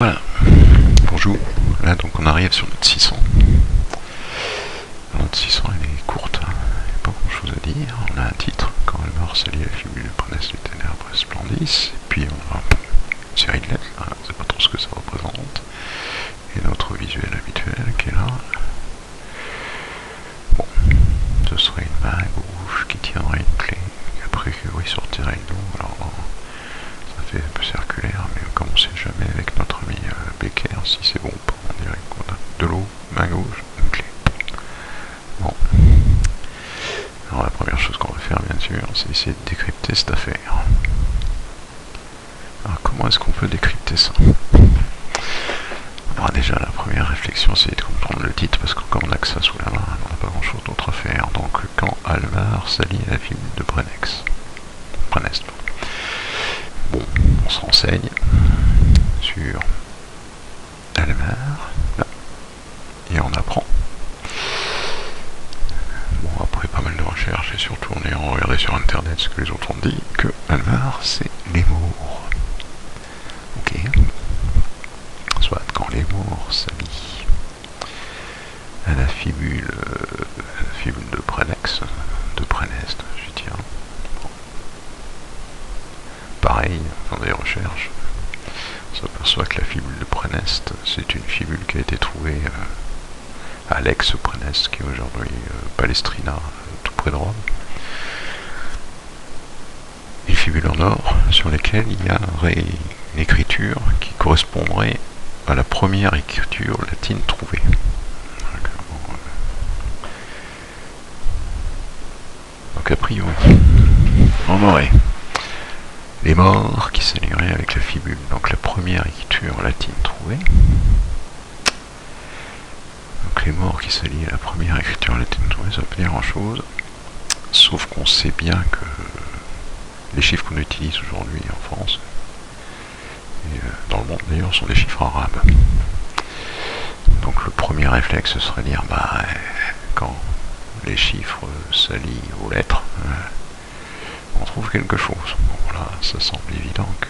Voilà, bonjour. Là donc on arrive sur notre 600. Notre 600 elle est courte, hein. Il n'y a pas grand chose à dire. On a un titre, quand elle meurt s'allie à la figure de Prunesse du Ténèbres Splendis. Et puis on a une série de lettres, hein. On ne sait pas trop ce que ça représente. Et notre visuel habituel qui est là. Bon, ce serait une main gauche qui tiendrait une clé, qui a priori sortirait de l'eau. Alors ça fait un peu circulaire, mais comme on ne sait jamais avec notre ami Becker, si c'est bon, on dirait qu'on a de l'eau, main gauche, une clé. Bon. Alors la première chose qu'on va faire, bien sûr, c'est essayer de décrypter cette affaire. Alors comment est-ce qu'on peut décrypter ça? Alors déjà, la première réflexion, c'est de comprendre le titre, parce que quand on a que ça sous la main, on n'a pas grand-chose d'autre à faire. Donc, quand Alvar s'allie à la figure de Prunesse. Bon, on se renseigne sur Alvar, là, et on apprend. Bon, après pas mal de recherches, et surtout en ayant regardé sur internet ce que les autres ont dit, que Alvar, c'est Lémur. Ok. Soit quand Lémur s'allie à la fibule de Prunesse, je tiens. Bon. Pareil, dans des recherches, on s'aperçoit que la fibule de Prunesse, c'est une fibule qui a été trouvée à l'Aix-Prunesse, qui est aujourd'hui Palestrina, tout près de Rome. Une fibule en or sur laquelle il y a une écriture qui correspondrait à la première écriture latine trouvée. Donc a priori, on aurait les morts qui s'allieraient avec la fibule, donc la première écriture latine trouvée. Donc les morts qui s'allient à la première écriture latine trouvée, ça veut pas dire grand chose, sauf qu'on sait bien que les chiffres qu'on utilise aujourd'hui en France, et dans le monde d'ailleurs, sont des chiffres arabes. Donc le premier réflexe ce serait de dire, quand les chiffres s'allient aux lettres, on trouve quelque chose. Bon, voilà, ça semble évident que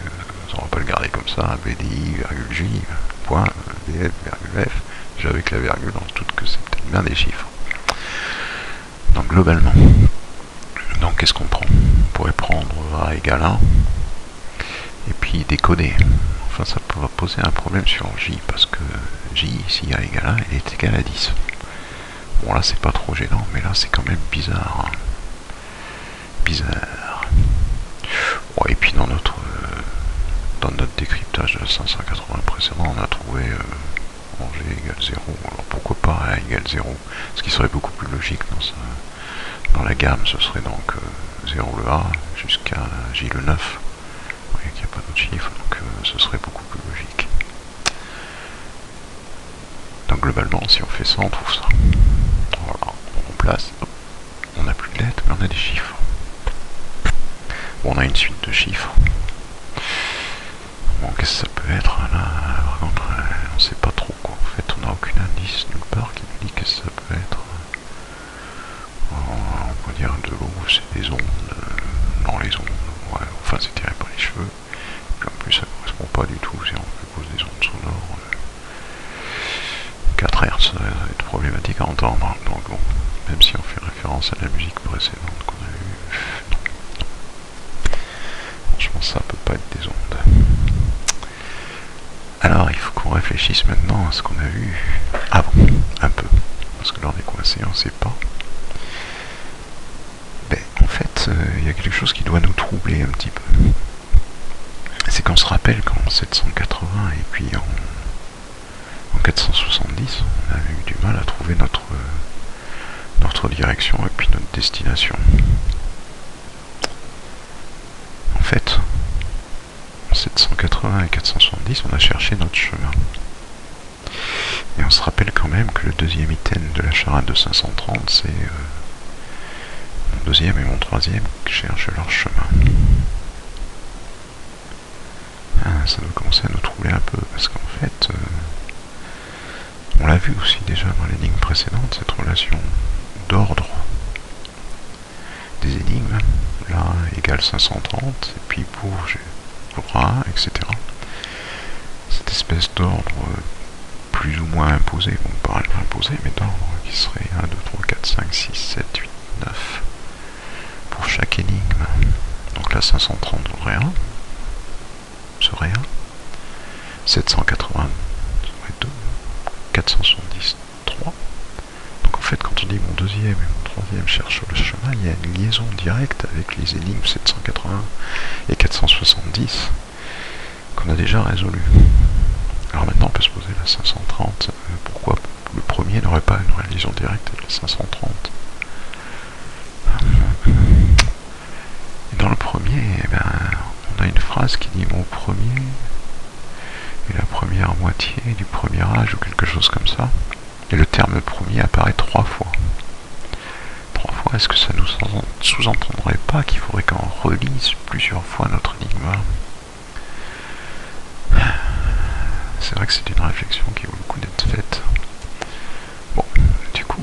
on va pas le garder comme ça, BDI, virgule J, point, BF, virgule F, déjà avec la virgule, on se doute que c'est peut-être bien des chiffres. Donc globalement, donc qu'est-ce qu'on prend? On pourrait prendre A égale 1, et puis décoder. Enfin, ça va poser un problème sur J, parce que J, si A égale 1, elle est égale à 10. Bon, là, c'est pas trop gênant, mais là, c'est quand même bizarre. Hein. Bizarre. Bon, et puis dans notre décryptage de la 580 précédent, on a trouvé G égale 0. Alors pourquoi pas A égale 0? Ce qui serait beaucoup plus logique dans la gamme, ce serait donc 0 le A jusqu'à J le 9. Vous voyez qu'il n'y a pas d'autres chiffres, donc ce serait beaucoup plus logique. Donc globalement, si on fait ça, on trouve ça. Voilà, on remplace. Hop. On n'a plus de lettres, mais on a des chiffres. Bon, on a une suite de chiffres. Bon, qu'est-ce que ça peut être là? Par contre, on ne sait pas trop quoi. En fait, on n'a aucun indice nulle part qui nous dit que ça peut être. On peut dire de l'eau, c'est des ondes. Non, les ondes. Ouais, enfin, c'est tiré par les cheveux. Et puis en plus, ça ne correspond pas du tout si on pose des ondes sonores. 4 Hz, ça va être problématique à entendre. Donc bon, même si on fait référence à la musique précédente qu'on a eue, non. Franchement, ça peut pas être des ondes. Alors, il faut qu'on réfléchisse maintenant à ce qu'on a vu avant, un peu. Parce que là, on est coincé, on ne sait pas. Ben, en fait, il y a quelque chose qui doit nous troubler un petit peu. C'est qu'on se rappelle qu'en 780 et puis en 470, on avait eu du mal à trouver notre direction et puis notre destination. En fait, en 780 et 470, on a cherché notre chemin. Et on se rappelle quand même que le deuxième item de la charade de 530, c'est mon deuxième et mon troisième qui cherchent leur chemin. Ça doit commencer à nous troubler un peu, parce qu'en fait, on l'a vu aussi déjà dans l'énigme précédente, cette relation d'ordre des énigmes, là égale 530, et puis pour A, etc. cette espèce d'ordre plus ou moins imposé, bon pas imposé, mais d'ordre qui serait 1, 2, 3, 4, 5, 6, 7, 8, 9 pour chaque énigme. Donc là 530 serait 1, 780 serait 2, 470 3. Donc en fait quand on dit mon deuxième et mon troisième cherche sur le chemin, il y a une liaison directe avec les énigmes 780 et 470 qu'on a déjà résolu. Alors maintenant on peut se poser la 530, pourquoi le premier n'aurait pas une liaison directe avec la 530? Et dans le premier, eh ben, on a une phrase qui dit mon premier est la première moitié du premier âge ou quelque chose comme ça. Et le terme premier apparaît 3 fois. 3 fois, est-ce que ça nous sous-entendrait pas qu'il faudrait qu'on relise plusieurs fois notre énigme? C'est vrai que c'est une réflexion qui vaut le coup d'être faite. Bon, du coup,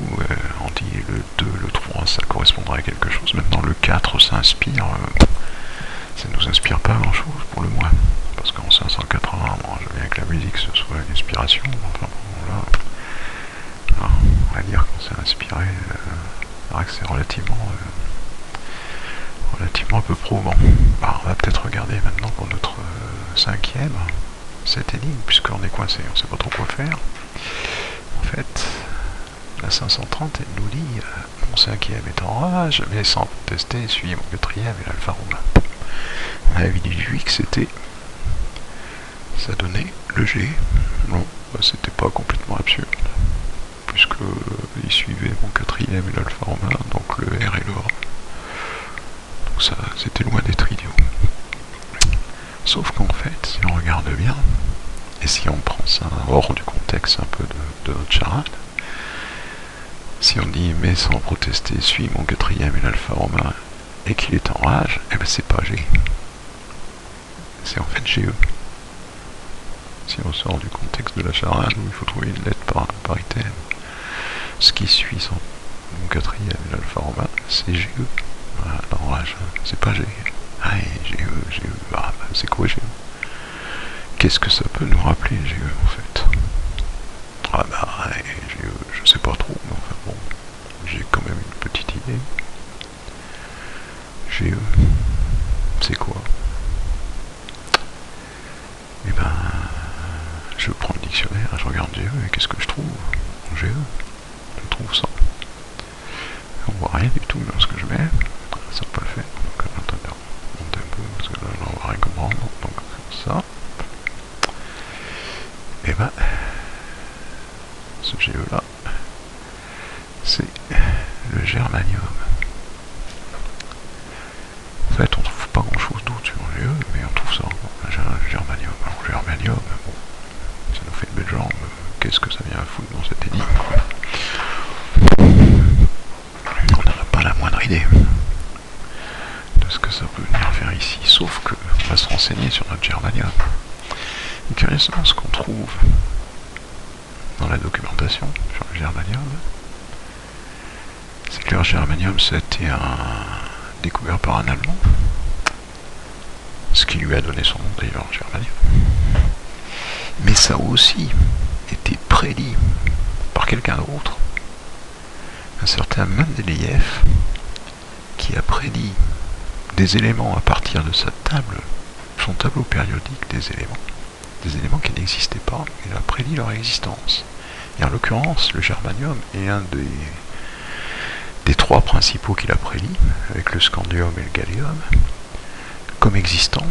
on dit le 2, le 3, ça correspondrait à quelque chose. Maintenant, le 4, ça inspire. Ça nous inspire pas grand-chose pour le moins. Parce qu'en 580, moi, je veux bien que la musique, ce soit une inspiration. Enfin, bon, là, on va dire qu'on s'est inspiré. C'est vrai que c'est relativement un peu probant. Bah, on va peut-être regarder maintenant pour notre cinquième. Cette énigme, puisqu'on est coincé, on ne sait pas trop quoi faire. En fait, la 530, elle nous dit mon cinquième est en rage, mais sans tester, suis mon quatrième et l'alpha romain. On avait déduit que c'était. Ça donnait le G. Non, bah, c'était pas complètement absurde, puisque il suivait mon quatrième et l'alpha romain, donc le R et le A. Donc ça, c'était loin d'être idiot. Sauf qu'en fait, si on regarde bien, et si on prend ça hors du contexte un peu de notre charade, si on dit mais sans protester, suis mon quatrième et l'alpha romain, et qu'il est en rage, eh ben c'est pas G. C'est en fait GE. Si on sort du contexte de la charade où il faut trouver une lettre par item, ce qui suit sans mon quatrième et l'alpha romain, c'est GE. Voilà, en rage, c'est pas G. Ah, GE, ah, c'est quoi GE? Qu'est-ce que ça peut nous rappeler GE en fait? Ah bah GE, je sais pas trop, mais enfin bon, j'ai quand même une petite idée. GE, c'est quoi? Eh ben, je prends le dictionnaire, je regarde GE et qu'est-ce que je trouve? GE, je trouve ça. On voit rien du tout dans ce que je mets, ça peut le faire. Donc attendez, on monte un peu parce que là on va rien comprendre. Donc ça. Et ben, ce GE là, c'est le germanium. En fait, on trouve pas grand chose d'autre sur le GE, mais on trouve ça. Le germanium. Alors, le germanium, bon, ça nous fait une belle jambe. Qu'est-ce que ça vient foutre dans cette énigme? On n'en a pas la moindre idée de ce que ça peut venir faire ici, sauf que on va se renseigner sur notre germanium. Et curieusement, ce qu'on trouve dans la documentation sur le germanium, c'est que le germanium, ça a été découvert par un Allemand, ce qui lui a donné son nom d'ailleurs, germanium. Mais ça a aussi été prédit par quelqu'un d'autre, un certain Mendeleïev, qui a prédit des éléments à partir de sa table, son tableau périodique des éléments qui n'existaient pas, il a prédit leur existence. Et en l'occurrence, le germanium est un des 3 principaux qu'il a prédit, avec le scandium et le gallium, comme existant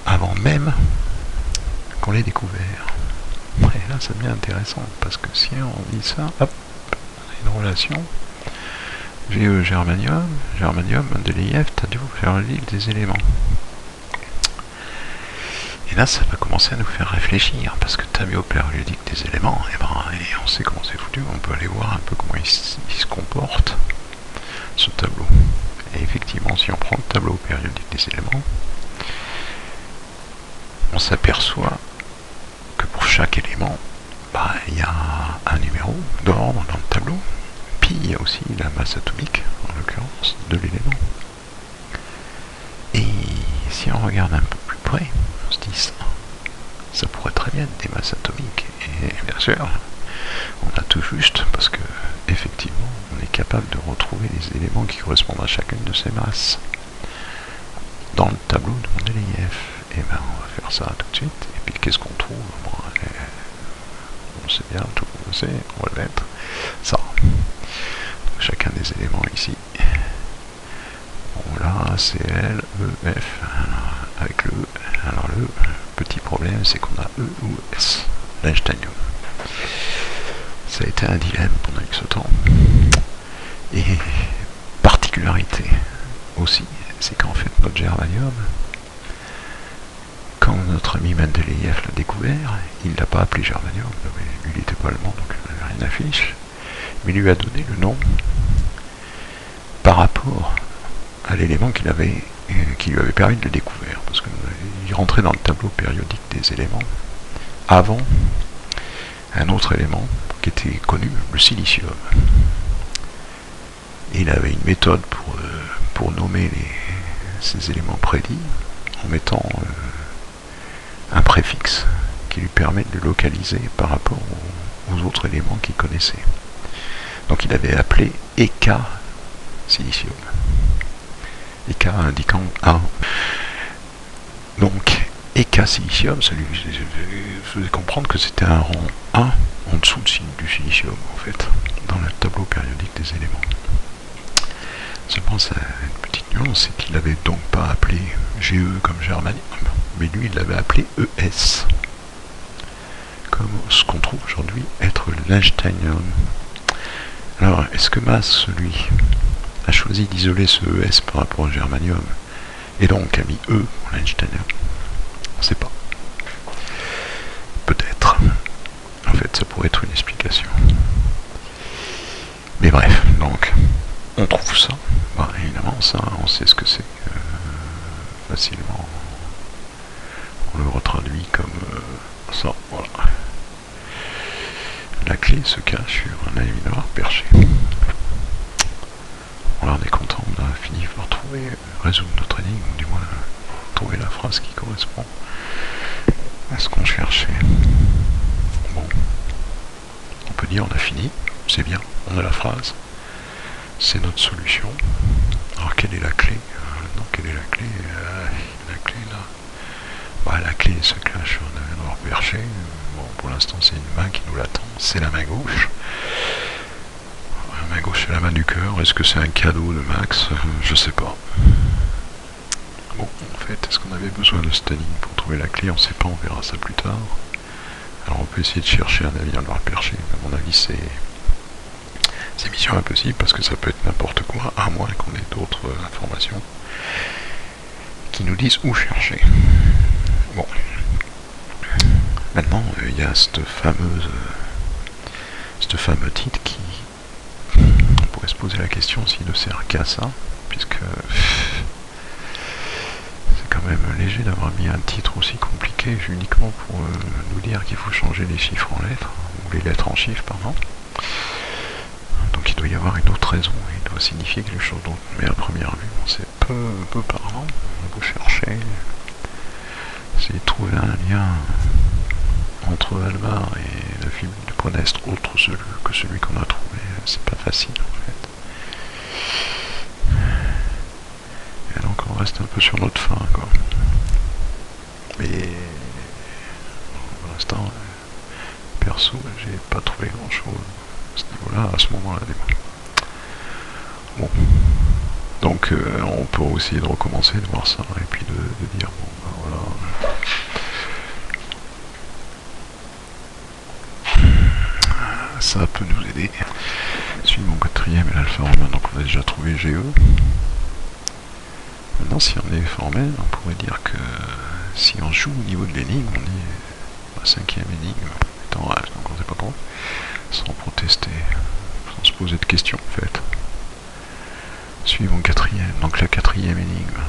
avant même qu'on l'ait découvert. Et là, ça devient intéressant, parce que si on dit ça, hop, on a une relation. GE, germanium, Mendeleïev, tableau périodique des éléments. Et là, ça va commencer à nous faire réfléchir, parce que tableau périodique des éléments, et on sait comment c'est foutu, on peut aller voir un peu comment il se comporte, ce tableau. Et effectivement, si on prend le tableau périodique des éléments, on s'aperçoit que pour chaque élément, il y a un numéro d'ordre dans le tableau, puis il y a aussi la masse atomique, en l'occurrence, de l'élément. Et si on regarde un peu plus près, on se dit ça, ça pourrait très bien être des masses atomiques. Et bien sûr, on a tout juste parce que effectivement, on est capable de retrouver les éléments qui correspondent à chacune de ces masses dans le tableau de Mendeleïev. Et ben, on va faire ça tout de suite. Et puis, qu'est-ce qu'on trouve? Bon, on sait bien, tout le monde sait, on va le mettre. Ça. Donc, chacun des éléments ici. Bon, là, Cl, E, F, avec le E. Alors, le petit problème, c'est qu'on a E ou S, l'Einsteinium. Ça a été un dilemme pendant X temps. Et particularité aussi, c'est qu'en fait, notre germanium, quand notre ami Mendeleïev l'a découvert, il ne l'a pas appelé germanium, lui il n'était pas allemand, donc il n'avait rien d'affiche, mais il lui a donné le nom par rapport à l'élément qui lui avait permis de le découvrir, parce qu'il rentrait dans le tableau périodique des éléments avant un autre élément qui était connu, le silicium. Et il avait une méthode pour nommer ces éléments prédits en mettant un préfixe qui lui permet de le localiser par rapport aux autres éléments qu'il connaissait. Donc il avait appelé EK silicium. EK indiquant 1. Donc EK silicium, ça lui faisait comprendre que c'était un rang 1 en dessous du silicium, en fait, dans le tableau périodique des éléments. Seulement, ça a une petite nuance, c'est qu'il n'avait donc pas appelé GE comme germanium, mais lui, il l'avait appelé ES, comme ce qu'on trouve aujourd'hui être l'Einsteinium. Alors, est-ce que Mass, lui, a choisi d'isoler ce ES par rapport au germanium, et donc a mis E pour l'Einsteinium? On ne sait pas. Peut-être. En fait, ça pourrait être une explication. Mais bref, donc, on trouve ça. Bah, évidemment, ça, on sait ce que c'est facilement. On le retraduit comme ça, voilà. La clé se cache sur un aluminoir perché. Voilà, on est content, on a fini par résoudre notre énigme, ou du moins trouver la phrase qui correspond à ce qu'on cherchait. Bon, on peut dire on a fini, c'est bien, on a la phrase, c'est notre solution. Alors quelle est la clé? Non, quelle est la clé? La clé là, bah, la clé se cache sur un aluminoir perché. Bon, pour l'instant c'est une main qui nous l'attend, c'est la main gauche. La main gauche c'est la main du cœur. Est-ce que c'est un cadeau de Max? Je sais pas. Bon, en fait, est-ce qu'on avait besoin de cette énigme pour trouver la clé? On sait pas, on verra ça plus tard. Alors on peut essayer de chercher un aluminoir perché, mais à mon avis c'est mission impossible parce que ça peut être n'importe quoi, à moins qu'on ait d'autres informations qui nous disent où chercher. Bon. Maintenant, il y a ce fameux titre qui... On pourrait se poser la question s'il ne sert qu'à ça, puisque c'est quand même léger d'avoir mis un titre aussi compliqué uniquement pour nous dire qu'il faut changer les chiffres en lettres, ou les lettres en chiffres, pardon. Donc il doit y avoir une autre raison, il doit signifier quelque chose d'autre. Mais à première vue, c'est peu parlant. On peut chercher, essayer de trouver un lien entre Alvar et le film du Prodestre autre que celui qu'on a trouvé. C'est pas facile en fait. Et donc on reste un peu sur notre fin, quoi. Mais pour l'instant, perso, j'ai pas trouvé grand chose à ce niveau-là, à ce moment-là. Bon. Donc on peut aussi de recommencer de voir ça et puis de dire bon ben voilà. Ça peut nous aider. Celui de mon quatrième et l'alpha romain, donc on a déjà trouvé GE. Maintenant si on est formel, on pourrait dire que si on joue au niveau de l'énigme, on est à cinquième énigme, étant H, donc on sait pas trop, sans protester, sans se poser de questions en fait. Suivons quatrième, donc la quatrième énigme.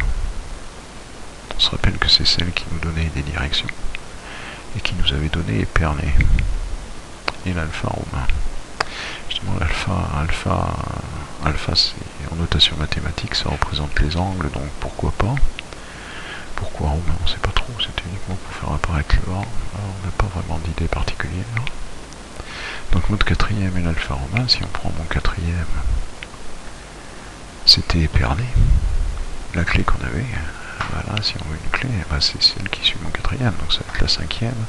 On se rappelle que c'est celle qui nous donnait des directions et qui nous avait donné Épernay. Et l'alpha romain. Justement alpha c'est en notation mathématique, ça représente les angles, donc pourquoi pas. Pourquoi romain, on sait pas trop, c'était uniquement pour faire apparaître le A. On n'a pas vraiment d'idée particulière. Donc notre quatrième est l'alpha romain. Si on prend mon quatrième, c'était Épernay. La clé qu'on avait, voilà, si on veut une clé, bah c'est celle qui suit mon quatrième, donc ça va être la cinquième.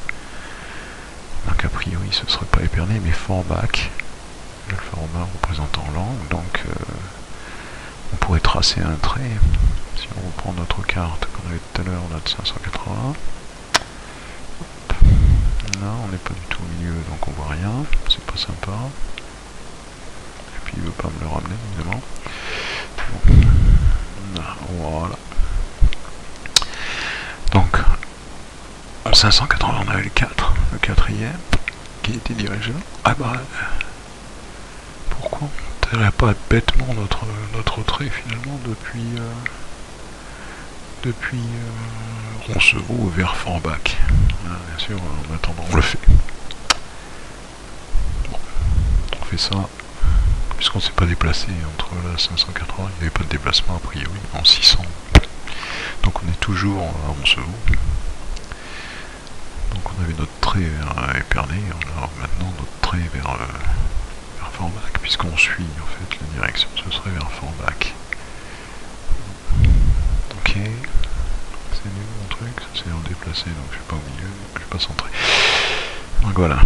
Donc a priori ce serait pas Épernay mais Forbach, l'alpha romain représentant l'angle, donc on pourrait tracer un trait. Si on reprend notre carte qu'on avait tout à l'heure, notre 580, non, on n'est pas du tout au milieu, donc on voit rien, c'est pas sympa. Et puis il veut pas me le ramener, évidemment. Bon. Voilà. Donc, en 580, on avait le 4, le quatrième, qui était dirigé là. Ah bah, pourquoi on ne tairait pas bêtement notre trait finalement depuis Roncevaux vers Forbach. Bien sûr, en attendant, on le fait. Bon, on fait ça, puisqu'on ne s'est pas déplacé entre la 580, il n'y avait pas de déplacement a priori, en 600. Donc on est toujours à Roncevaux. Donc on avait notre trait vers Épernay, on a maintenant notre trait vers Forbach, puisqu'on suit en fait la direction, ce serait vers Forbach. Ok, c'est nul mon truc, ça c'est en déplacé, donc je suis pas au milieu, je suis pas centré. Donc voilà.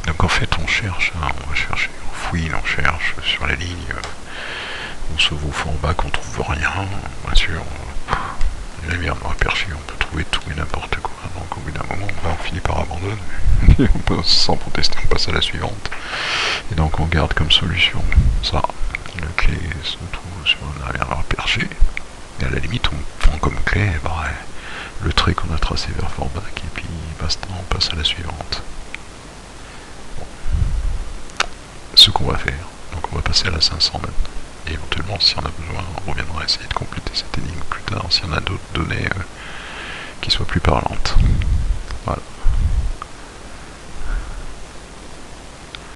Donc en fait on cherche, on va chercher, on fouille, on cherche sur la ligne, on se vaut Forbach, on trouve rien, bien sûr. La merde, on va percher, on peut trouver tout et n'importe quoi. Donc au bout d'un moment, on finit par abandonner. Sans protester, on passe à la suivante. Et donc on garde comme solution ça. La clé se trouve sur un arrière perché. Et à la limite, on prend comme clé le trait qu'on a tracé vers Forbach. Et puis basta, on passe à la suivante. Bon. Ce qu'on va faire. Donc on va passer à la 500 maintenant. Et éventuellement, si on a besoin, on reviendra essayer de compléter cette énigme plus tard, si on a d'autres données qui soient plus parlantes. Voilà.